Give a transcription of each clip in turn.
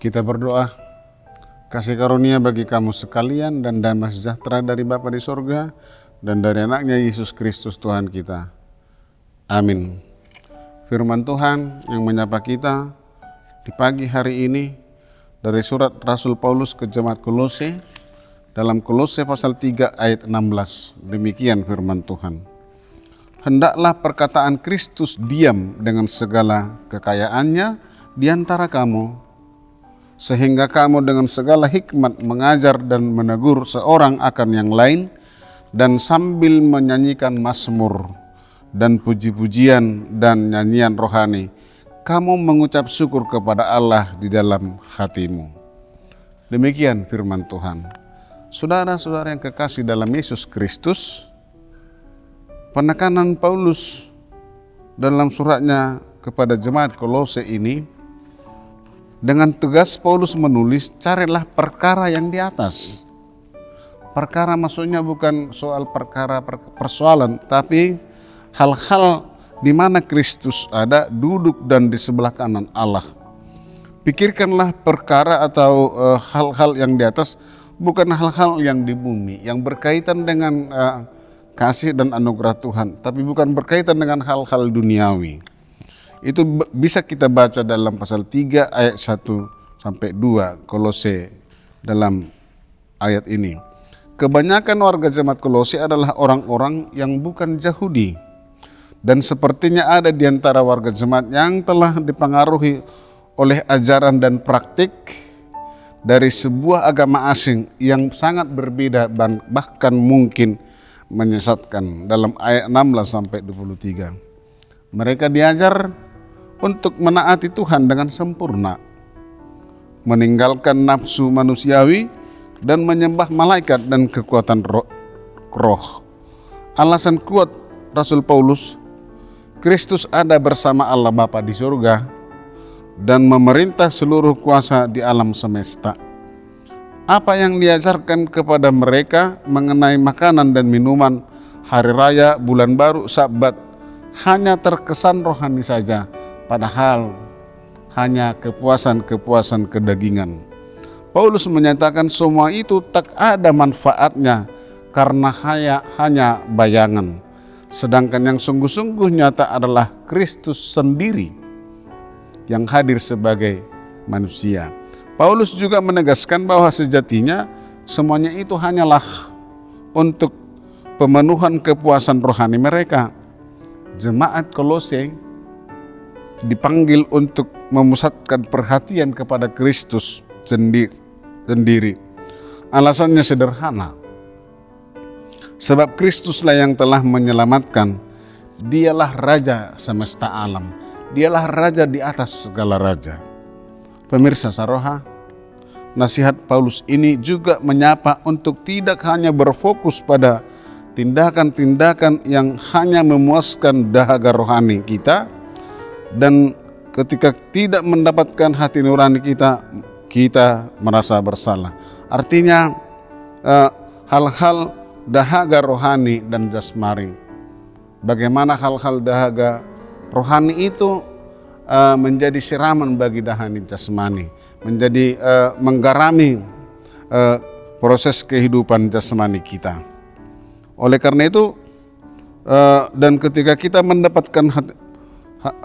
Kita berdoa, kasih karunia bagi kamu sekalian dan damai sejahtera dari Bapa di sorga dan dari anaknya Yesus Kristus Tuhan kita. Amin. Firman Tuhan yang menyapa kita di pagi hari ini dari surat Rasul Paulus ke jemaat Kolose dalam Kolose pasal 3 ayat 16. Demikian firman Tuhan. Hendaklah perkataan Kristus diam dengan segala kekayaannya di antara kamu, sehingga kamu dengan segala hikmat mengajar dan menegur seorang akan yang lain, dan sambil menyanyikan mazmur dan puji-pujian dan nyanyian rohani, kamu mengucap syukur kepada Allah di dalam hatimu. Demikian firman Tuhan. Saudara-saudara yang kekasih dalam Yesus Kristus, penekanan Paulus dalam suratnya kepada jemaat Kolose ini, dengan tegas Paulus menulis, carilah perkara yang di atas. Perkara maksudnya bukan soal persoalan, tapi hal-hal di mana Kristus ada, duduk dan di sebelah kanan Allah. Pikirkanlah perkara atau hal-hal yang di atas, bukan hal-hal yang di bumi, yang berkaitan dengan kasih dan anugerah Tuhan, tapi bukan berkaitan dengan hal-hal duniawi. Itu bisa kita baca dalam pasal 3 ayat 1 sampai 2 Kolose dalam ayat ini. Kebanyakan warga jemaat Kolose adalah orang-orang yang bukan Yahudi. Dan sepertinya ada di antara warga jemaat yang telah dipengaruhi oleh ajaran dan praktik dari sebuah agama asing yang sangat berbeda dan bahkan mungkin menyesatkan dalam ayat 16 sampai 23. Mereka diajar untuk menaati Tuhan dengan sempurna, meninggalkan nafsu manusiawi dan menyembah malaikat dan kekuatan roh. Alasan kuat Rasul Paulus, Kristus ada bersama Allah Bapa di surga dan memerintah seluruh kuasa di alam semesta. Apa yang diajarkan kepada mereka mengenai makanan dan minuman, hari raya, bulan baru, Sabat, hanya terkesan rohani saja, padahal hanya kepuasan-kepuasan kedagingan. Paulus menyatakan semua itu tak ada manfaatnya karena hanya bayangan. Sedangkan yang sungguh-sungguh nyata adalah Kristus sendiri yang hadir sebagai manusia. Paulus juga menegaskan bahwa sejatinya semuanya itu hanyalah untuk pemenuhan kepuasan rohani mereka. Jemaat Kolose dipanggil untuk memusatkan perhatian kepada Kristus sendiri. Alasannya sederhana. Sebab Kristuslah yang telah menyelamatkan. Dialah Raja semesta alam. Dialah Raja di atas segala raja. Pemirsa Saroha, nasihat Paulus ini juga menyapa untuk tidak hanya berfokus pada tindakan-tindakan yang hanya memuaskan dahaga rohani kita, dan ketika tidak mendapatkan hati nurani kita merasa bersalah. Artinya hal-hal dahaga rohani dan jasmani. Bagaimana hal-hal dahaga rohani itu menjadi siraman bagi dahaga jasmani, menjadi menggarami proses kehidupan jasmani kita. Oleh karena itu, dan ketika kita mendapatkan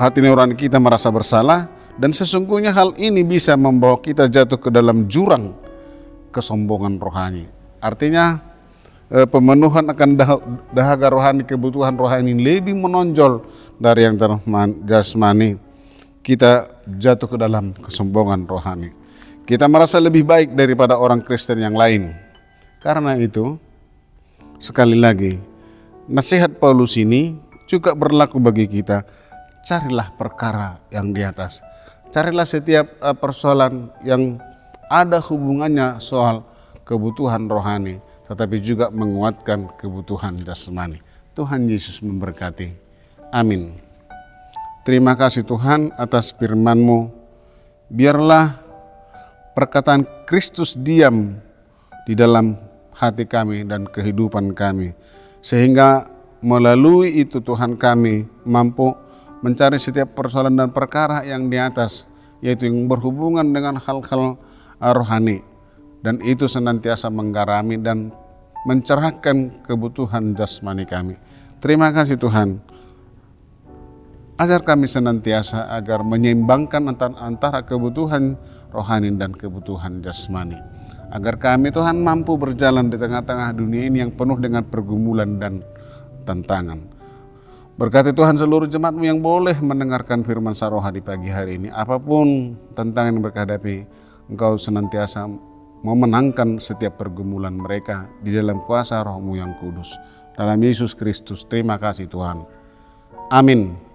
hati nurani kita merasa bersalah, dan sesungguhnya hal ini bisa membawa kita jatuh ke dalam jurang kesombongan rohani. Artinya pemenuhan akan dahaga rohani, kebutuhan rohani lebih menonjol dari yang jasmani. Kita jatuh ke dalam kesombongan rohani. Kita merasa lebih baik daripada orang Kristen yang lain. Karena itu, sekali lagi, nasihat Paulus ini juga berlaku bagi kita. Carilah perkara yang di atas. Carilah setiap persoalan yang ada hubungannya soal kebutuhan rohani, tetapi juga menguatkan kebutuhan jasmani. Tuhan Yesus memberkati. Amin. Terima kasih Tuhan atas firman-Mu. Biarlah perkataan Kristus diam di dalam hati kami dan kehidupan kami, sehingga melalui itu Tuhan kami mampu mencari setiap persoalan dan perkara yang di atas, yaitu yang berhubungan dengan hal-hal rohani, dan itu senantiasa menggarami dan mencerahkan kebutuhan jasmani kami. Terima kasih Tuhan. Ajar kami senantiasa agar menyeimbangkan antara kebutuhan rohani dan kebutuhan jasmani. Agar kami Tuhan mampu berjalan di tengah-tengah dunia ini yang penuh dengan pergumulan dan tantangan. Berkati Tuhan seluruh jemaat-Mu yang boleh mendengarkan firman Saroha di pagi hari ini. Apapun tantangan yang mereka hadapi, Engkau senantiasa memenangkan setiap pergumulan mereka di dalam kuasa Roh-Mu yang kudus. Dalam Yesus Kristus, terima kasih Tuhan. Amin.